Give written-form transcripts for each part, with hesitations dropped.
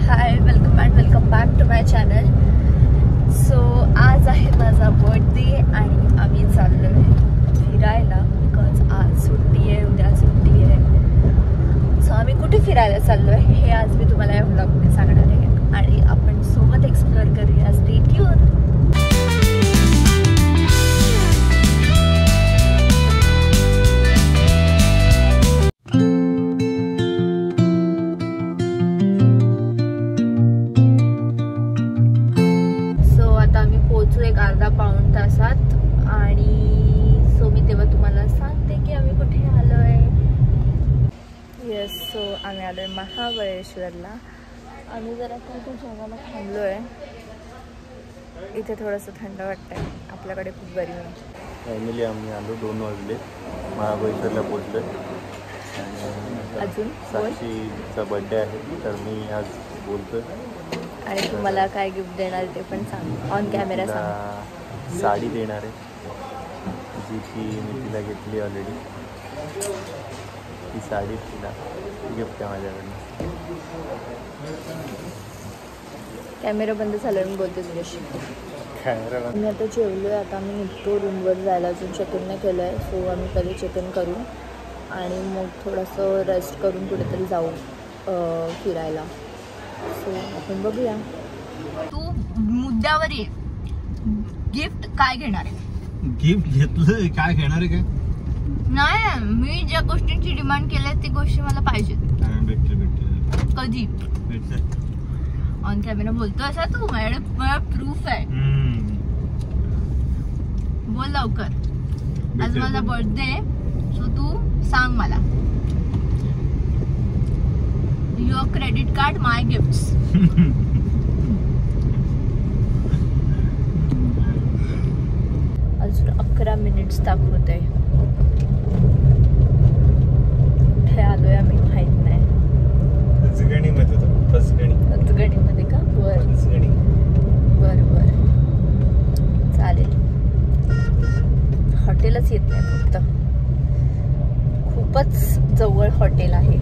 High, welcome back to my channel. So आज आहे माझा बर्थडे आणि आम्ही चाललो आहे फिरायला बिकॉज आज सुट्टी आहे, उद्या सुट्टी आहे. सो आम्ही कुठे फिरायला चाललो आहे हे आज मी तुम्हाला या व्लॉगमध्ये सांगणार आहे आणि आपण सोबत एक्सप्लोअर करूया. Stay tune. एक अर्धा पाऊण तासात आणि सो मी तेव्हा तुम्हाला सांगते की आम्ही कुठे आलो आहे. येस, सो आम्ही आलो आहे महाबळेश्वरला. आम्ही जरा काही जगाला थांबलो आहे. इथे थोडंसं थंड वाटतंय, आपल्याकडे खूप गरमी आहे. फॅमिली आम्ही आलो 2 वाजले महाबळेश्वरला पोचलो. अजून साक्षीचा बर्थडे आहे तर मी आज बोलतोय आणि तुम्हाला काय गिफ्ट देणार ते पण सांग, ऑन कॅमेरा सांग. साडी देणार आहे जी की मी तिला घेतली ऑलरेडी. ती साडी तिला गिफ्ट आहे माझ्याकडनं. कॅमेरा बंद झाल्यावर मी बोलते तुझ्याशी. मी आता जेवलो आहे. आता आम्ही निघतो रूमवर जायला. अजून चेक इन नाही केलं आहे. सो आम्ही पहिले चेक इन करू आणि मग थोडंसं रेस्ट करून कुठेतरी जाऊ फिरायला. सो आपण बघूया. तू मुद्द्यावर ये. गिफ्ट काय घेणार आहे? गिफ्ट घेतलं काय घेणार आहे? काय नाही, मी ज्या गोष्टींची डिमांड केली ती गोष्टी मला पाहिजे. भेटते कधी भेटते ऑन कॅमेरा बोलतो असा तू. माझ्याकडे प्रूफ आहे. बोल लवकर. आज माझा बर्थडे, सो तू सांग मला. Your credit card, my gifts. अजून 11 मिनिट्स दाखवत आहे. कुठे आलोय आम्ही माहित नाही. फसगणीमध्ये का? बर चालेल. हॉटेलच येत नाही, फक्त खूपच जवळ हॉटेल आहे.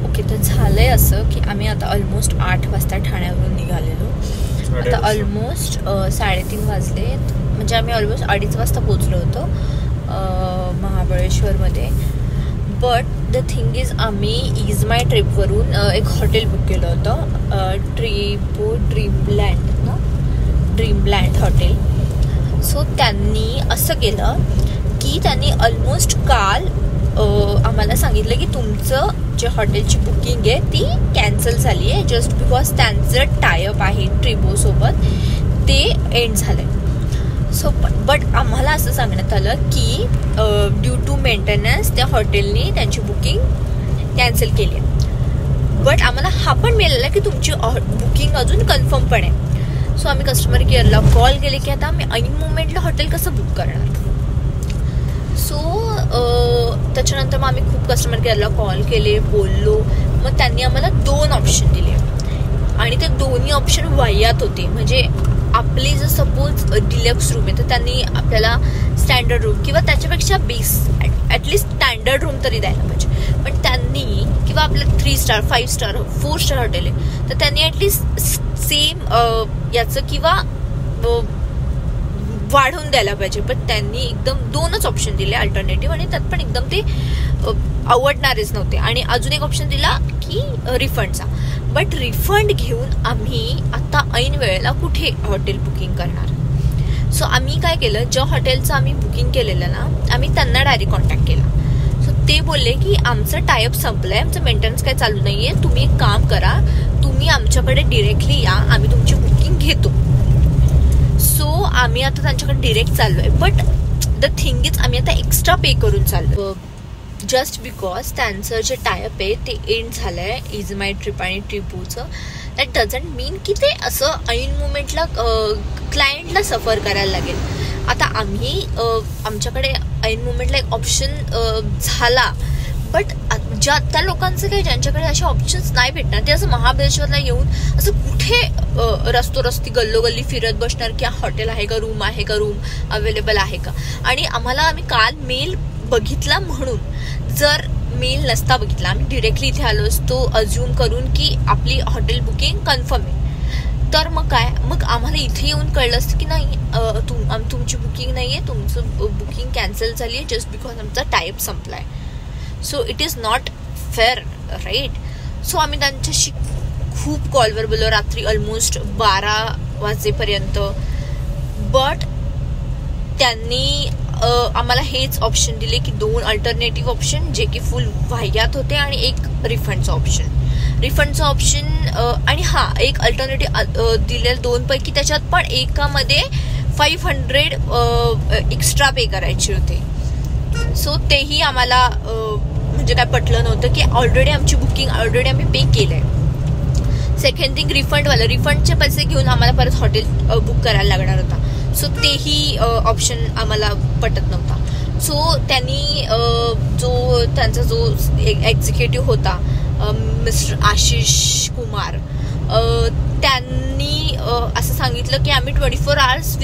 ओके, तर झालंय असं की आम्ही आता ऑलमोस्ट 8 वाजता ठाण्यावरून निघालेलो. आता ऑलमोस्ट 3:30 वाजले. म्हणजे आम्ही ऑलमोस्ट 2:30 वाजता पोचलो होतो महाबळेश्वरमध्ये. बट द थिंग इज, आम्ही इज माय ट्रिपवरून एक हॉटेल बुक केलं होतं. Dreamland hotel. सो त्यांनी असं केलं की त्यांनी ऑलमोस्ट काल आम्हाला सांगितलं की तुमचं जे हॉटेलची बुकिंग आहे ती कॅन्सल झाली आहे जस्ट बिकॉज त्यांचं टायअप आहे ट्रिबोसोबत, ते एंड झालं आहे. सो बट आम्हाला असं सांगण्यात आलं की ड्यू टू मेंटेनन्स त्या हॉटेलनी त्यांची बुकिंग कॅन्सल केली आहे. बट आम्हाला हा पण मिळाला की तुमची बुकिंग अजून कन्फर्म पण आहे. सो आम्ही कस्टमर केअरला कॉल केले की आता आम्ही ऐन मुमेंटला हॉटेल कसं बुक करणार. सो त्याच्यानंतर मग आम्ही खूप कस्टमर केअरला कॉल केले, बोललो. मग त्यांनी आम्हाला 2 ऑप्शन दिले आणि ते दोन्ही ऑप्शन वाह्यात होते. म्हणजे आपली जर सपोज डिलक्स रूम आहे तर त्यांनी आपल्याला स्टँडर्ड रूम किंवा त्याच्यापेक्षा बेस ॲटलिस्ट स्टँडर्ड रूम तरी द्यायला पाहिजे. पण त्यांनी किंवा आपलं 3 स्टार 5 स्टार 4 स्टार हॉटेल आहे तर त्यांनी ॲटलिस्ट सेम याचं किंवा वाढवून द्यायला पाहिजे. पण त्यांनी एकदम 2च ऑप्शन दिले अल्टरनेटिव्ह आणि त्यात पण एकदम ते आवडणारेच नव्हते. आणि अजून एक ऑप्शन दिला की रिफंडचा. बट रिफंड घेऊन आम्ही आता ऐन वेळेला कुठे हॉटेल बुकिंग करणार. सो आम्ही काय केलं, ज्या हॉटेलचं आम्ही बुकिंग केलेलं ना आम्ही त्यांना डायरेक्ट कॉन्टॅक्ट केला. सो ते बोलले की आमचं टायअप संपलंय, आमचं मेंटेनन्स काय चालू नाहीये, तुम्ही एक काम करा, तुम्ही आमच्याकडे डिरेक्टली या, आम्ही तुमची बुकिंग घेतो. सो आम्ही आता त्यांच्याकडे डिरेक्ट चाललोय. बट द थिंग इज, आम्ही आता एक्स्ट्रा पे करून चाललोय जस्ट बिकॉज त्यांचं जे टायअप आहे ते एंड झालंय इज माय ट्रिप आणि ट्रिपोचं. दॅट डझंट मीन की ते असं ऐन मुमेंटला क्लायंटला सफर करायला लागेल. आता आम्ही आमच्याकडे ऐन मुमेंटला एक ऑप्शन झाला. बट ज्या त्या लोकांचं काही ज्यांच्याकडे असे ऑप्शन्स नाही भेटणार ते असं महाबळेश्वरला येऊन असं कुठे रस्ती गल्लोगल्ली फिरत बसणार की हॉटेल आहे का, रूम आहे का, रूम अवेलेबल आहे का. आणि आम्ही काल मेल बघितला म्हणून जर मेल नसता बघितला, आम्ही डिरेक्टली इथे आलो असतो अज्युम करून की आपली हॉटेल बुकिंग कन्फर्म आहे. तर मग काय, मग आम्हाला इथे येऊन कळलं असतं की नाही तुमची बुकिंग नाही आहे, तुमचं बुकिंग कॅन्सल झाली आहे जस्ट बिकॉज आमचा टाईप संपलाय. So it is not fair, right. So आम्ही त्यांच्याशी खूप कॉलवर बोललो रात्री ऑलमोस्ट 12 वाजेपर्यंत. बट त्यांनी आम्हाला हेच ऑप्शन दिले की 2 अल्टरनेटिव्ह ऑप्शन जे की फुल वाह्यात होते आणि एक रिफंडचं ऑप्शन. आणि एक अल्टरनेटिव्ह दिलेले 2 पैकी त्याच्यात पण एकामध्ये 500 एक्स्ट्रा पे करायचे होते. सो तेही आम्हाला म्हणजे काय पटलं नव्हतं की ऑलरेडी आमची बुकिंग आम्ही पे केलंय. सेकंड थिंग रिफंडचे पैसे घेऊन आम्हाला परत हॉटेल बुक करायला लागणार होता. सो तेही ऑप्शन आम्हाला पटत नव्हता. सो त्यांनी त्यांचा जो एक्झिक्युटिव्ह होता मिस्टर आशिष कुमार, त्यांनी असं सांगितलं की आम्ही 24 आवर्स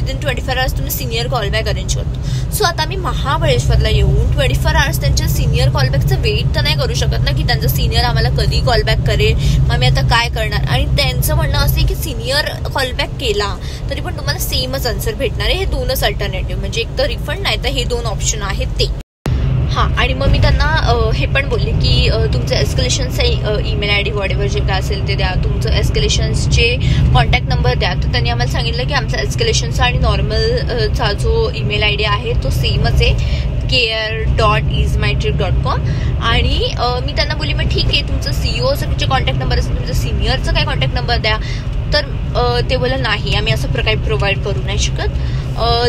तुम्ही सिनियर कॉलबॅक अरेंज करतो. सो आता आम्ही महाबळेश्वरला येऊन 24 आवर्स त्यांच्या सिनियर कॉलबॅकचं वेट तर नाही करू शकत ना की त्यांचा सिनियर आम्हाला कधी कॉलबॅक करेल, मग आम्ही आता काय करणार. आणि त्यांचं म्हणणं असं की सिनियर कॉलबॅक केला तरी पण तुम्हाला सेमच आन्सर भेटणार आहे. हे 2च अल्टरनेटिव्ह म्हणजे एक तर रिफंड नाही तर हे 2 ऑप्शन आहेत ते. आणि मग मी त्यांना हे पण बोलले की तुमचं एस्केलेशनचा ईमेल ID वॉटेवर जे काय असेल ते द्या, तुमचं एस्केलेशन्सचे कॉन्टॅक्ट नंबर द्या. तर त्यांनी आम्हाला सांगितलं की आमचा एस्केलेशनचा आणि नॉर्मलचा जो ईमेल ID आहे तो सेमच आहे, care.easemytrip.com. आणि मी त्यांना बोलली मग ठीक आहे तुमचं CEO जे कॉन्टॅक्ट नंबर असेल तुमचं सिनियरचं काय कॉन्टॅक्ट नंबर द्या. तर ते बोललं नाही आम्ही असं काही प्रोव्हाइड करू नाही शकत.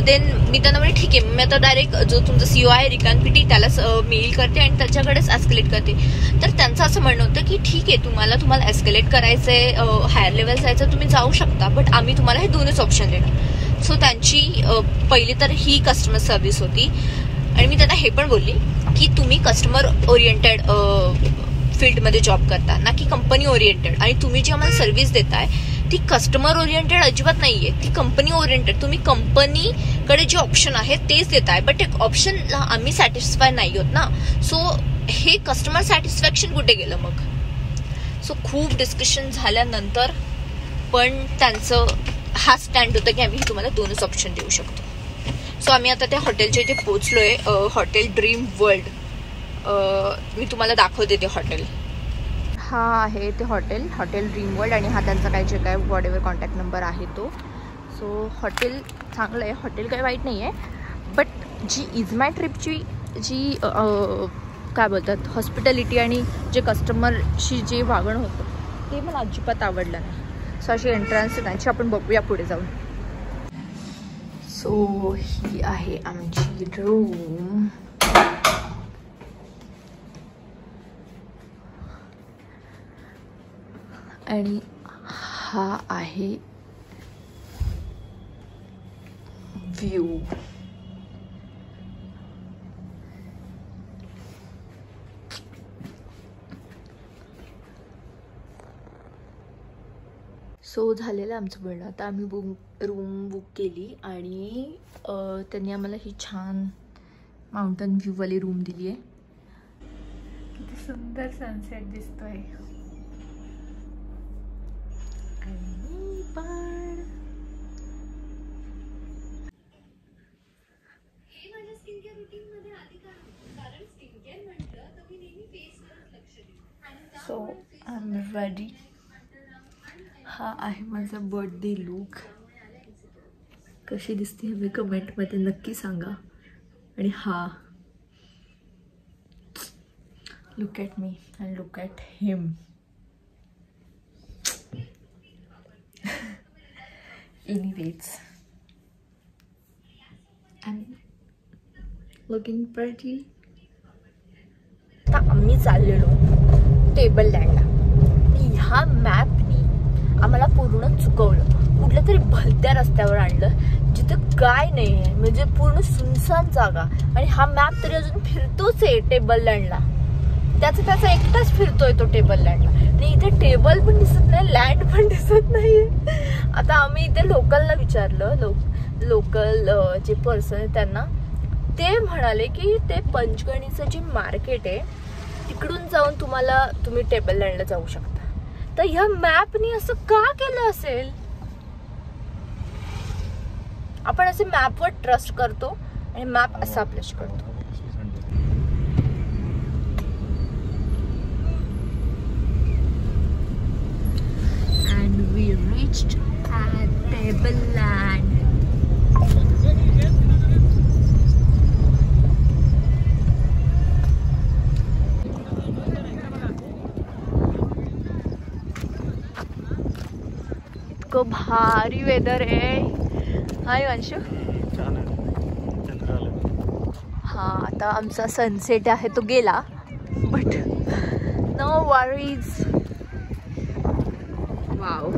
देन मी त्यांना म्हणजे ठीक आहे मी आता डायरेक्ट जो तुमचा CEO आहे रिकांत पिटी त्यालाच मेल करते आणि त्याच्याकडेच एस्केलेट करते. तर त्यांचं असं म्हणणं होतं की ठीक आहे तुम्हाला एस्केलेट करायचंय, हायर लेवल जायचं तुम्ही जाऊ शकता, बट आम्ही तुम्हाला हे 2च ऑप्शन देणार. सो त्यांची पहिली तर ही कस्टमर सर्व्हिस होती. आणि मी त्यांना हे पण बोलली की तुम्ही कस्टमर ओरिएंटेड फील्डमध्ये जॉब करता ना की कंपनी ओरिएंटेड, आणि तुम्ही जी आम्हाला सर्व्हिस देताय ती कस्टमर ओरिएंटेड अजिबात नाहीये, ती कंपनी ओरिएंटेड. तुम्ही कंपनीकडे जे ऑप्शन आहे तेच देताय, बट एक ऑप्शनला आम्ही सॅटिस्फाय नाही होत ना. सो हे कस्टमर सॅटिस्फॅक्शन कुठे गेलं मग. सो खूप डिस्कशन झाल्यानंतर पण त्यांचं हा स्टँड होतं की आम्ही तुम्हाला 2च ऑप्शन देऊ शकतो. सो आम्ही आता त्या हॉटेलच्या इथे पोहोचलोय, हॉटेल ड्रीम वर्ल्ड. मी तुम्हाला दाखवते ते हॉटेल. हा आहे ते हॉटेल ड्रीम वर्ल्ड आणि हा त्यांचा काय जे काय वॉटेवर कॉन्टॅक्ट नंबर आहे तो. सो हॉटेल चांगलं आहे, हॉटेल काही वाईट नाही आहे, बट जी इजमाय ट्रिपची जी काय बोलतात हॉस्पिटॅलिटी आणि जे कस्टमरशी जे वागणं होतं ते मला अजिबात आवडलं नाही. सो अशी एंट्रन्स त्यांची आपण बघूया पुढे जाऊन. सो ही आहे आमची रूम. आणि हा आहे व्ह्यू. सो झालेलं आमचं बोलणं. आता आम्ही रूम बुक केली आणि त्यांनी आम्हाला ही छान माउंटन व्ह्यूवाली रूम दिली आहे. किती सुंदर सनसेट दिसतोय. So I am ready. हा आहे माझा बर्थडे लुक. कशी दिसते हे कमेंटमध्ये नक्की सांगा. आणि हा look at me and look at him. Anyways, I'm looking pretty. आता आम्ही चाललेलो टेबल लँडला. ह्या मॅपनी आम्हाला पूर्ण चुकवलं, कुठल्या तरी भलत्या रस्त्यावर आणलं जिथं काय नाही आहे, म्हणजे पूर्ण सुनसान जागा. आणि हा मॅप तरी अजून फिरतोच आहे टेबल लँडला, त्याचा एकटाच फिरतोय तो टेबल लँडला. आणि इथे टेबल पण दिसत नाही, लँड पण दिसत नाहीये. आता आम्ही इथे लोकलला विचारलं, लोकल जे पर्सन आहे त्यांना, ते म्हणाले की ते पंचगणीचं जे मार्केट आहे तिकडून जाऊन तुम्ही टेबल लँडला जाऊ शकता. तर ह्या मॅपनी असं का केलं असेल? आपण असे मॅपवर ट्रस्ट करतो आणि मॅप असं आपल्याशी करतो. And we reached at Table Land. इतकं भारी वेदर आहे. हाय अंशु. हा आता आमचा सनसेट आहे तो गेला, but no worries. Wow.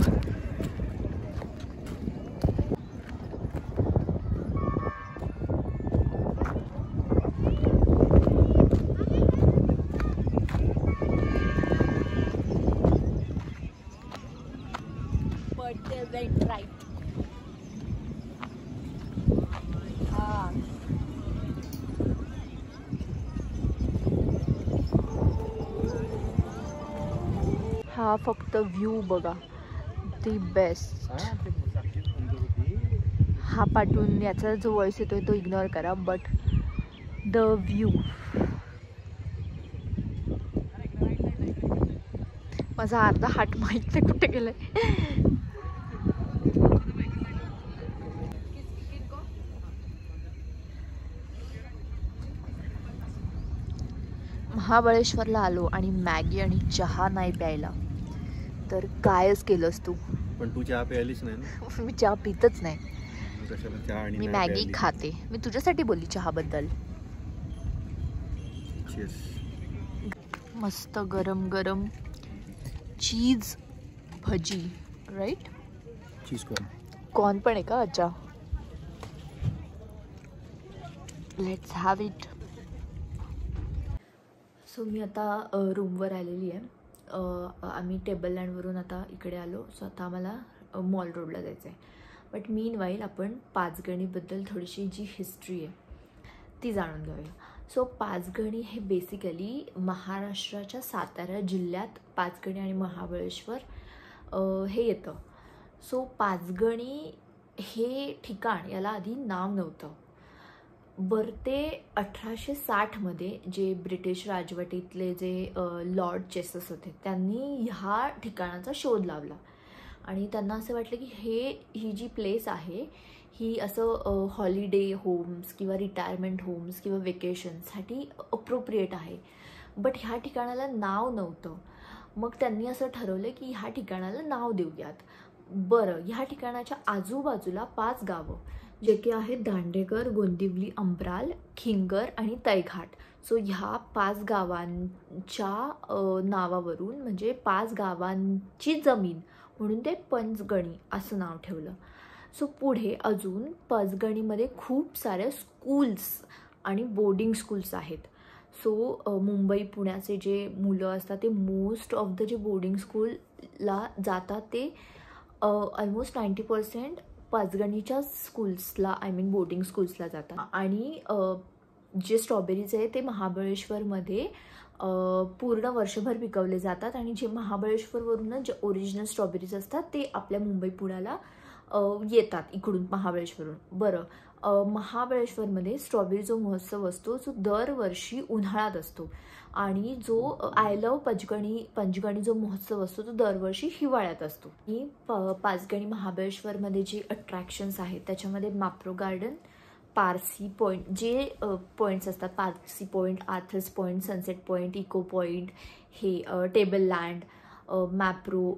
But they went right. हा फक्त व्ह्यू बघा, दी बेस्ट. हा पाठवून याचा जो व्हॉइस येतोय तो इग्नोर करा, बट द व्ह्यू. माझा अर्धा हात माहित नाही कुठे गेलाय. महाबळेश्वरला आलो आणि मॅगी आणि चहा नाही प्यायला तर कायच केलंस तू? पण तू चहा प्यायलीच नाही ना. मी चहा पितच नाही. मी मॅगी खाते. मी तुझ्यासाठी बोलली चहाबद्दल. मस्त गरम गरम चीज भजी, राईट? चीज कॉर्न पण आहे का? अच्छा, लेट्स हॅव इट. सो मी आता रूमवर आलेली आहे. आम्ही टेबल लँडवरून आता इकडे आलो. सो आता आम्हाला मॉल रोडला जायचं आहे. बट मीनवाईल आपण पाचगणीबद्दल थोडीशी जी हिस्ट्री आहे ती जाणून घेऊया. सो पाचगणी हे बेसिकली महाराष्ट्राच्या सातारा जिल्ह्यात पाचगणी आणि महाबळेश्वर हे येतं. सो पाचगणी हे ठिकाण याला आधी नाव नव्हतं. बरं ते 1860मध्ये जे ब्रिटिश राजवटीतले जे लॉर्ड चेसस होते त्यांनी ह्या ठिकाणाचा शोध लावला आणि त्यांना असं वाटलं की ही जी प्लेस आहे ही असं हॉलिडे होम्स किंवा रिटायरमेंट होम्स किंवा वेकेशनसाठी अप्रोप्रिएट आहे. बट ह्या ठिकाणाला नाव नव्हतं. मग त्यांनी असं ठरवलं की ह्या ठिकाणाला नाव देऊयात. बरं, ह्या ठिकाणाच्या आजूबाजूला 5 गावं जे की आहेत दांडेकर, गोंदिवली, अंबराल, खिंगर आणि तैघाट. सो ह्या 5 गावांच्या नावावरून म्हणजे 5 गावांची जमीन म्हणून ते पंचगणी असं नाव ठेवलं. सो पुढे अजून पंचगणीमध्ये खूप सारे स्कूल्स आणि बोर्डिंग स्कूल्स आहेत. सो मुंबई पुण्याचे जे मुलं असतात ते मोस्ट ऑफ द जे बोर्डिंग स्कूलला जातात ते ऑलमोस्ट 90% पाचगणीच्या स्कूल्सला बोर्डिंग स्कूल्सला जातात. आणि जे स्ट्रॉबेरीज आहे ते महाबळेश्वरमध्ये पूर्ण वर्षभर पिकवले जातात आणि जे महाबळेश्वरवरूनच जे ओरिजिनल स्ट्रॉबेरीज असतात ते आपल्या मुंबई पुण्याला येतात इकडून महाबळेश्वरवरून. बरं, महाबळेश्वरमध्ये स्ट्रॉबेरी जो महोत्सव असतो जो दरवर्षी उन्हाळ्यात असतो आणि जो आय लव्ह पंचगणी जो महोत्सव असतो तो दरवर्षी हिवाळ्यात असतो. ही पाचगणी महाबळेश्वरमध्ये जे अट्रॅक्शन्स आहेत त्याच्यामध्ये मॅप्रो गार्डन, पारसी पॉईंट जे पॉईंट्स असतात, Parsi point, Arthur's point, sunset point, echo point, हे टेबल लँड, मॅप्रो.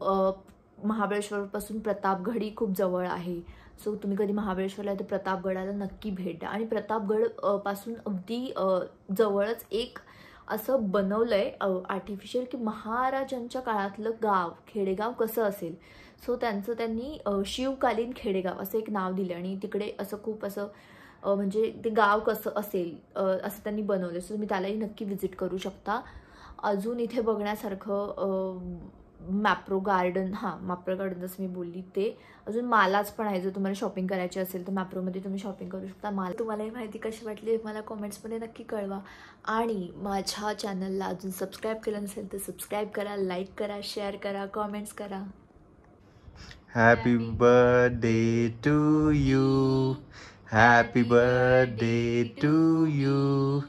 महाबळेश्वरपासून प्रतापगड खूप जवळ आहे. सो तुम्ही कधी महाबळेश्वरला तर प्रतापगडाला नक्की भेट द्या. आणि प्रतापगड पासून अगदी जवळच एक असं बनवलंय आर्टिफिशियल की महाराजांच्या काळातलं गाव खेडेगाव कसं असेल. सो त्यांनी शिवकालीन खेडेगाव असं एक नाव दिलं आणि तिकडे असं खूप असं म्हणजे ते गाव कसं असेल असं त्यांनी बनवलं. सो तुम्ही त्यालाही नक्की व्हिजिट करू शकता. अजून इथे बघण्यासारखं मॅप्रो गार्डन, मॅप्रो गार्डन जसं मी बोलली ते. अजून मालाच पण आहे, जर तुम्हाला शॉपिंग करायची असेल तर मॅप्रोमध्ये तुम्ही शॉपिंग करू शकता. मला तुम्हालाही माहिती कशी वाटली मला कॉमेंट्समध्ये नक्की कळवा. आणि माझ्या चॅनलला अजून सबस्क्राईब केलं नसेल तर सबस्क्राईब करा, लाईक करा, शेअर करा, कॉमेंट्स करा. Happy birthday to you, happy birthday to you,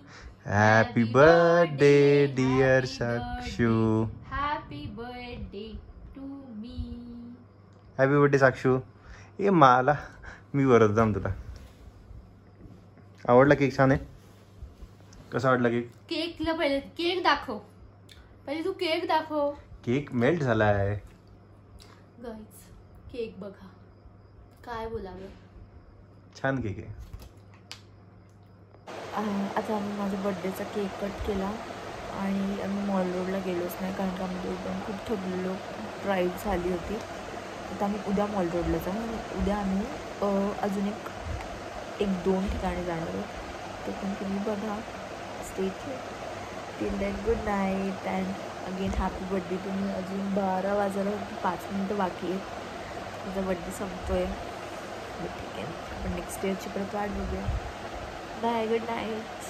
happy birthday dear Sakshu, happy birthday to me. Happy birthday Sakshu. ए मला मी वरच जाम तुला. आवडला केक? छान आहे. कसा वाटला केक? केकला पहिले केक दाखव, पहिले तू केक दाखव. केक मेल्ट झाला आहे गाईज, केक बघा, काय बोलावं. छान केक आहे. आता आम्ही माझ्या बर्थडेचा केक कट केला आणि आम्ही मॉल रोडला गेलोच नाही, कारण का आम्ही एकदम खूप थकलेलो, ड्राईव्ह झाली होती. आता आम्ही उद्या मॉल रोडला जाऊ. उद्या आम्ही अजून एक दोन ठिकाणी जाणार आहोत, ते पण तुम्ही बघा. Stay till then, good night and again happy birthday. तुम्ही अजून 12 वाजायला 5 मिनिटं बाकी आहेत, तुझा बर्थडे संपतोय. ठीक आहे, आपण नेक्स्ट इयरची परत वाट बघूया. Bye, good night.